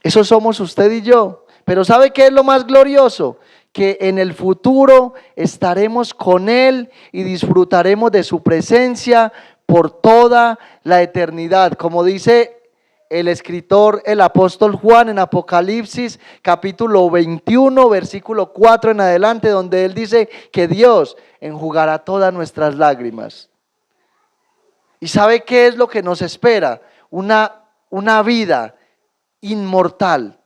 Eso somos usted y yo. Pero ¿sabe qué es lo más glorioso? Que en el futuro estaremos con Él y disfrutaremos de su presencia por toda la eternidad. Como dice el escritor, el apóstol Juan en Apocalipsis capítulo 21, versículo 4 en adelante, donde él dice que Dios enjugará todas nuestras lágrimas. ¿Y sabe qué es lo que nos espera? Una vida inmortal,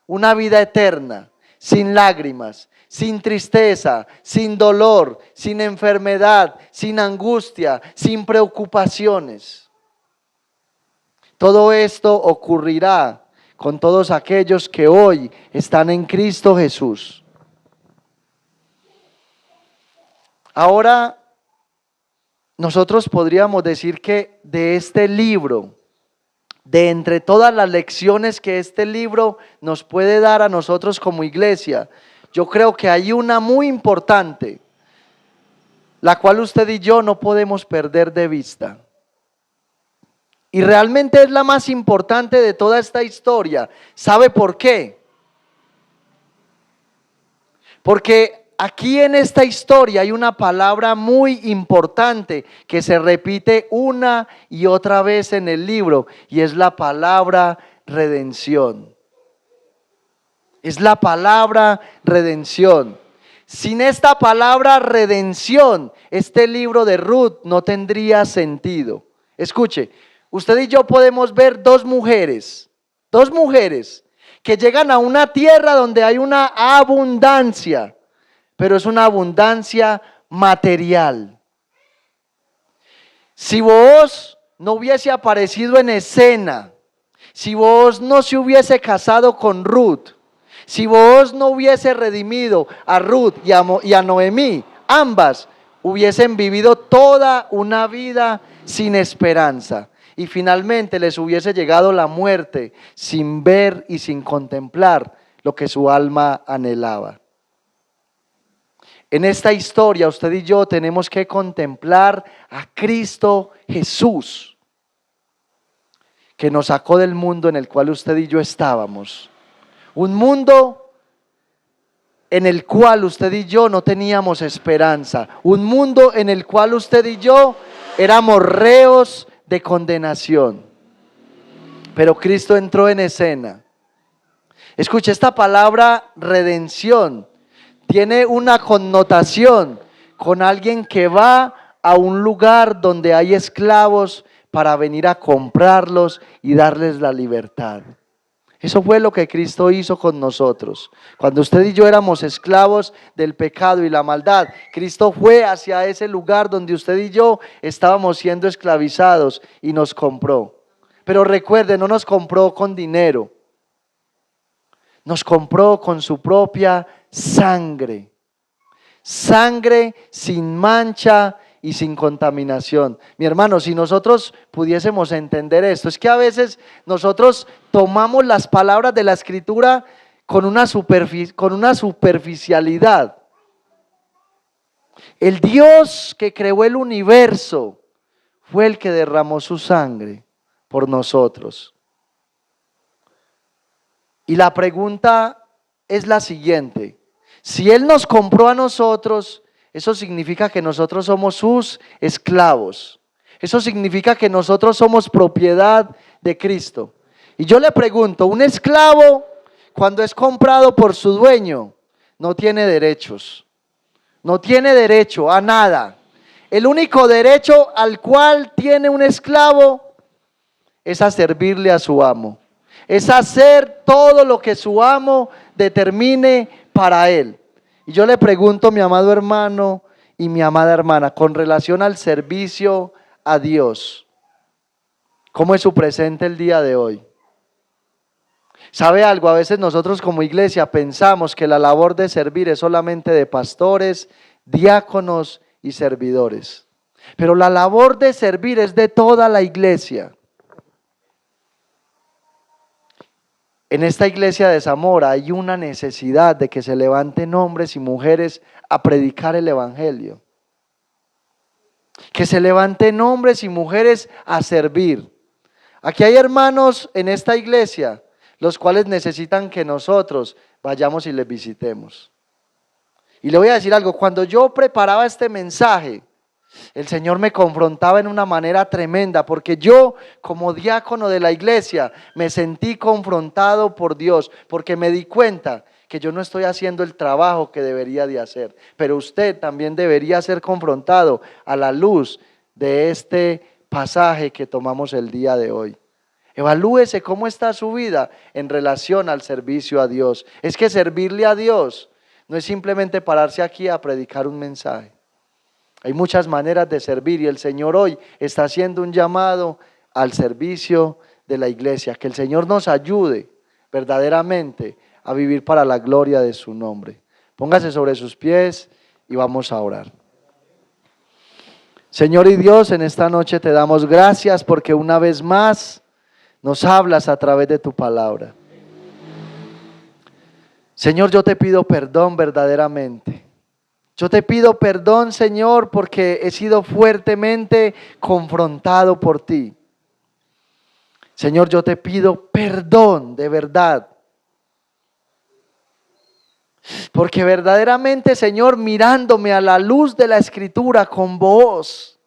una vida eterna, sin lágrimas, sin tristeza, sin dolor, sin enfermedad, sin angustia, sin preocupaciones. Todo esto ocurrirá con todos aquellos que hoy están en Cristo Jesús. Ahora, nosotros podríamos decir que de este libro, de entre todas las lecciones que este libro nos puede dar a nosotros como iglesia, yo creo que hay una muy importante, la cual usted y yo no podemos perder de vista. Y realmente es la más importante de toda esta historia. ¿Sabe por qué? Porque aquí en esta historia hay una palabra muy importante que se repite una y otra vez en el libro, y es la palabra redención. Es la palabra redención. Sin esta palabra redención, este libro de Ruth no tendría sentido. Escuche, usted y yo podemos ver dos mujeres que llegan a una tierra donde hay una abundancia, pero es una abundancia material. Si Booz no hubiese aparecido en escena, si Booz no se hubiese casado con Ruth, si Booz no hubiese redimido a Ruth y a Noemí, ambas hubiesen vivido toda una vida sin esperanza. Y finalmente les hubiese llegado la muerte sin ver y sin contemplar lo que su alma anhelaba. En esta historia usted y yo tenemos que contemplar a Cristo Jesús, que nos sacó del mundo en el cual usted y yo estábamos. Un mundo en el cual usted y yo no teníamos esperanza. Un mundo en el cual usted y yo éramos reos de condenación. Pero Cristo entró en escena. Escuche, esta palabra redención tiene una connotación con alguien que va a un lugar donde hay esclavos para venir a comprarlos y darles la libertad. Eso fue lo que Cristo hizo con nosotros. Cuando usted y yo éramos esclavos del pecado y la maldad, Cristo fue hacia ese lugar donde usted y yo estábamos siendo esclavizados y nos compró. Pero recuerde, no nos compró con dinero, nos compró con su propia sangre. Sangre sin mancha y sin contaminación. Mi hermano, si nosotros pudiésemos entender esto, es que a veces nosotros tomamos las palabras de la Escritura con una superficialidad. El Dios que creó el universo fue el que derramó su sangre por nosotros. Y la pregunta es la siguiente: si Él nos compró a nosotros, eso significa que nosotros somos sus esclavos. Eso significa que nosotros somos propiedad de Cristo. Y yo le pregunto, un esclavo cuando es comprado por su dueño no tiene derechos. No tiene derecho a nada. El único derecho al cual tiene un esclavo es a servirle a su amo. Es hacer todo lo que su amo determine para él. Y yo le pregunto, mi amado hermano y mi amada hermana, con relación al servicio a Dios, ¿cómo es su presente el día de hoy? ¿Sabe algo? A veces nosotros como iglesia pensamos que la labor de servir es solamente de pastores, diáconos y servidores. Pero la labor de servir es de toda la iglesia. En esta iglesia de Zamora hay una necesidad de que se levanten hombres y mujeres a predicar el evangelio. Que se levanten hombres y mujeres a servir. Aquí hay hermanos en esta iglesia los cuales necesitan que nosotros vayamos y les visitemos. Y le voy a decir algo, cuando yo preparaba este mensaje, el Señor me confrontaba en una manera tremenda, porque yo como diácono de la iglesia me sentí confrontado por Dios, porque me di cuenta que yo no estoy haciendo el trabajo que debería de hacer, pero usted también debería ser confrontado a la luz de este pasaje que tomamos el día de hoy. Evalúese cómo está su vida en relación al servicio a Dios. Es que servirle a Dios no es simplemente pararse aquí a predicar un mensaje. Hay muchas maneras de servir y el Señor hoy está haciendo un llamado al servicio de la iglesia. Que el Señor nos ayude verdaderamente a vivir para la gloria de su nombre. Póngase sobre sus pies y vamos a orar. Señor y Dios, en esta noche te damos gracias porque una vez más nos hablas a través de tu palabra. Señor, yo te pido perdón verdaderamente. Yo te pido perdón, Señor, porque he sido fuertemente confrontado por ti. Señor, yo te pido perdón de verdad. Porque verdaderamente, Señor, mirándome a la luz de la Escritura con vos,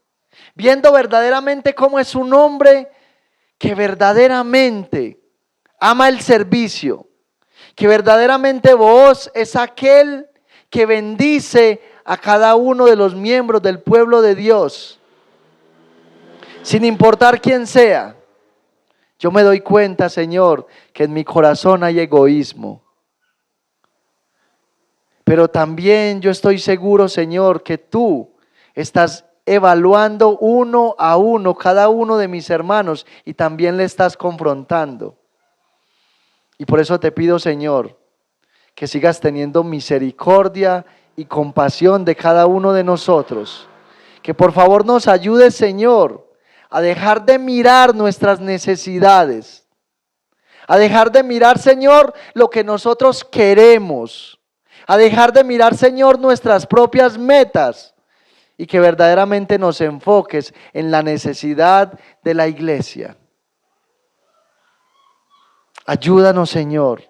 viendo verdaderamente cómo es un hombre que verdaderamente ama el servicio, que verdaderamente vos es aquel que bendice a cada uno de los miembros del pueblo de Dios, sin importar quién sea. Yo me doy cuenta, Señor, que en mi corazón hay egoísmo, pero también yo estoy seguro, Señor, que tú estás evaluando uno a uno cada uno de mis hermanos y también le estás confrontando. Y por eso te pido, Señor, que sigas teniendo misericordia y compasión de cada uno de nosotros. Que por favor nos ayudes, Señor, a dejar de mirar nuestras necesidades, a dejar de mirar, Señor, lo que nosotros queremos, a dejar de mirar, Señor, nuestras propias metas y que verdaderamente nos enfoques en la necesidad de la iglesia. Ayúdanos, Señor.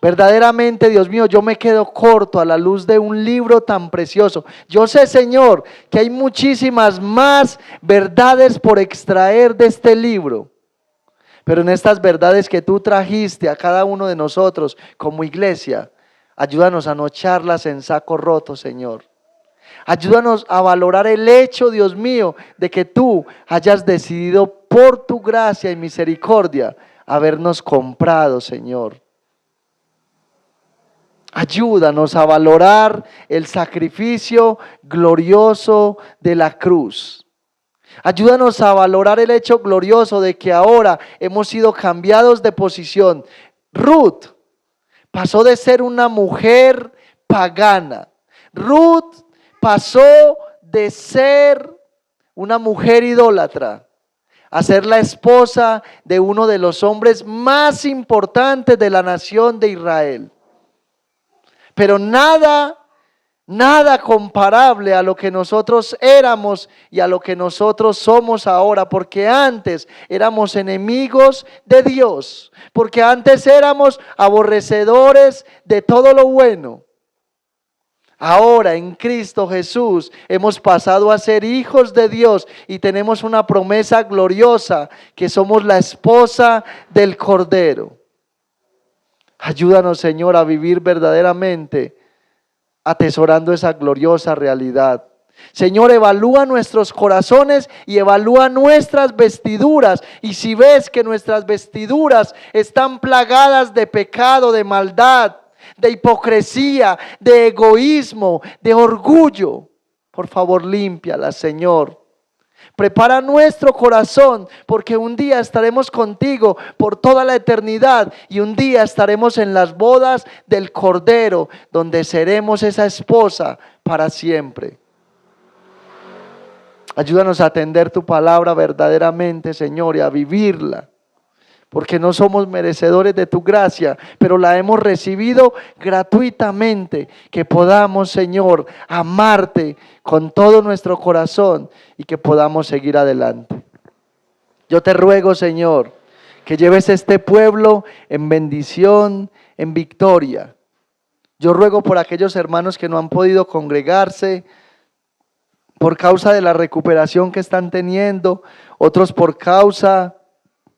Verdaderamente, Dios mío, yo me quedo corto a la luz de un libro tan precioso. Yo sé, Señor, que hay muchísimas más verdades por extraer de este libro. Pero en estas verdades que tú trajiste a cada uno de nosotros como iglesia, ayúdanos a no echarlas en saco roto, Señor. Ayúdanos a valorar el hecho, Dios mío, de que tú hayas decidido por tu gracia y misericordia habernos comprado, Señor. Ayúdanos a valorar el sacrificio glorioso de la cruz. Ayúdanos a valorar el hecho glorioso de que ahora hemos sido cambiados de posición. Ruth pasó de ser una mujer pagana. Ruth pasó de ser una mujer idólatra a ser la esposa de uno de los hombres más importantes de la nación de Israel. Pero nada comparable a lo que nosotros éramos y a lo que nosotros somos ahora, porque antes éramos enemigos de Dios, porque antes éramos aborrecedores de todo lo bueno. Ahora en Cristo Jesús hemos pasado a ser hijos de Dios y tenemos una promesa gloriosa que somos la esposa del Cordero. Ayúdanos, Señor, a vivir verdaderamente atesorando esa gloriosa realidad. Señor, evalúa nuestros corazones y evalúa nuestras vestiduras. Y si ves que nuestras vestiduras están plagadas de pecado, de maldad, de hipocresía, de egoísmo, de orgullo, por favor, límpialas, Señor. Prepara nuestro corazón, porque un día estaremos contigo por toda la eternidad y un día estaremos en las bodas del Cordero, donde seremos esa esposa para siempre. Ayúdanos a atender tu palabra verdaderamente, Señor, y a vivirla, porque no somos merecedores de tu gracia, pero la hemos recibido gratuitamente. Que podamos, Señor, amarte con todo nuestro corazón y que podamos seguir adelante. Yo te ruego, Señor, que lleves este pueblo en bendición, en victoria. Yo ruego por aquellos hermanos que no han podido congregarse por causa de la recuperación que están teniendo, otros por causa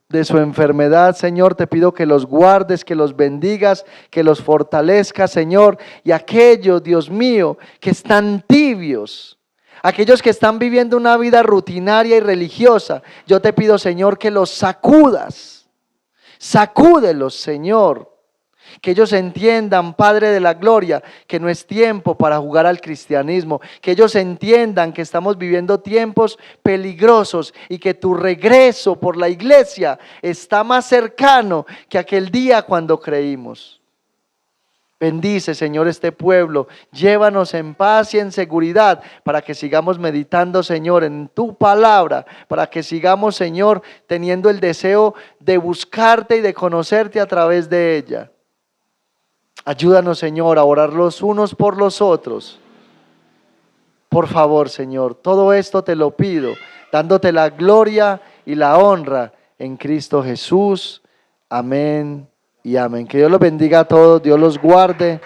de su enfermedad. Señor, te pido que los guardes, que los bendigas, que los fortalezcas, Señor. Y aquellos, Dios mío, que están tibios, aquellos que están viviendo una vida rutinaria y religiosa, yo te pido, Señor, que los sacudas. Sacúdelos, Señor. Que ellos entiendan, Padre de la gloria, que no es tiempo para jugar al cristianismo. Que ellos entiendan que estamos viviendo tiempos peligrosos y que tu regreso por la iglesia está más cercano que aquel día cuando creímos. Bendice, Señor, este pueblo. Llévanos en paz y en seguridad para que sigamos meditando, Señor, en tu palabra. Para que sigamos, Señor, teniendo el deseo de buscarte y de conocerte a través de ella. Ayúdanos, Señor, a orar los unos por los otros. Por favor, Señor, todo esto te lo pido, dándote la gloria y la honra en Cristo Jesús. Amén y amén. Que Dios los bendiga a todos, Dios los guarde.